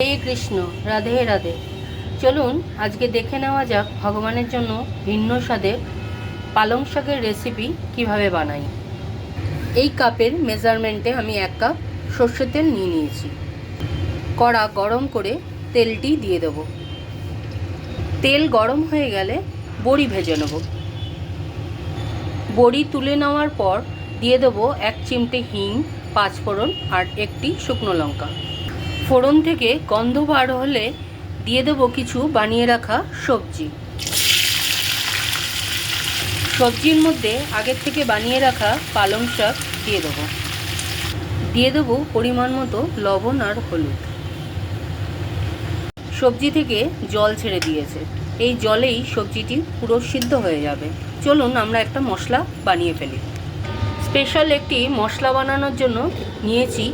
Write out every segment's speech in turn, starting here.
হরে কৃষ্ণ, রাধে রাধে। চলুন আজকে দেখে নেওয়া যাক ভগবানের জন্য ভিন্ন স্বাদের পালং শাকের রেসিপি কিভাবে বানাই। এই কাপের মেজারমেন্টে আমি 1 কাপ সর্ষের তেল নিয়ে নিয়েছি। কড়া গরম করে তেলটি দিয়ে দেব। তেল গরম হয়ে গেলে বড়ি ভেজে নেব। বড়ি তুলে নেওয়ার পর দিয়ে দেবো 1 চিমটে হিং, 5 ফোড়ন আর একটি শুকনো লঙ্কা। ফোড়ন থেকে গন্ধ বার হলে দিয়ে দেবো কিছু বানিয়ে রাখা সবজি। সবজির মধ্যে আগের থেকে বানিয়ে রাখা পালং শাক দিয়ে দেবো পরিমাণ মতো লবণ আর হলুদ। সবজি থেকে জল ছেড়ে দিয়েছে, এই জলেই সবজিটি পুরো সিদ্ধ হয়ে যাবে। চলুন আমরা একটা মশলা বানিয়ে ফেলি। স্পেশাল একটি মশলা বানানোর জন্য নিয়েছি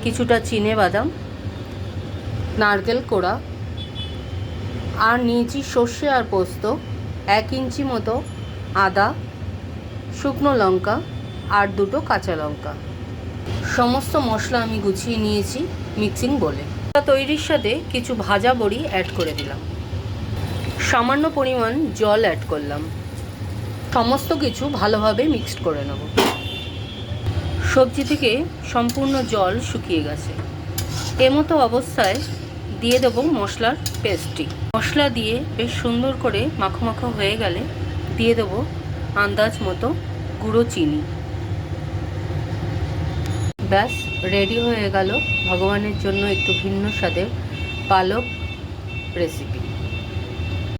কিছুটা চিনেবাদাম, নারকেল কোড়া, আর নিয়েছি সর্ষে আর পোস্ত, 1 ইঞ্চি মতো আদা, শুকনো লঙ্কা আর 2টো কাঁচা লঙ্কা। সমস্ত মশলা আমি গুছিয়ে নিয়েছি মিক্সিং বলে। তৈরির সাথে কিছু ভাজা বড়ি অ্যাড করে দিলাম, সামান্য পরিমাণ জল অ্যাড করলাম। সমস্ত কিছু ভালোভাবে মিক্সড করে নেব। সবজি থেকে সম্পূর্ণ জল শুকিয়ে গেছে। এমতো অবস্থায় দিয়ে দেবো মশলার পেস্টটি। মশলা দিয়ে বেশ সুন্দর করে মাখো মাখো হয়ে গেলে দিয়ে দেবো আন্দাজ মতো গুঁড়ো চিনি। ব্যাস রেডি হয়ে গেল ভগবানের জন্য একটু ভিন্ন স্বাদের পালক রেসিপি।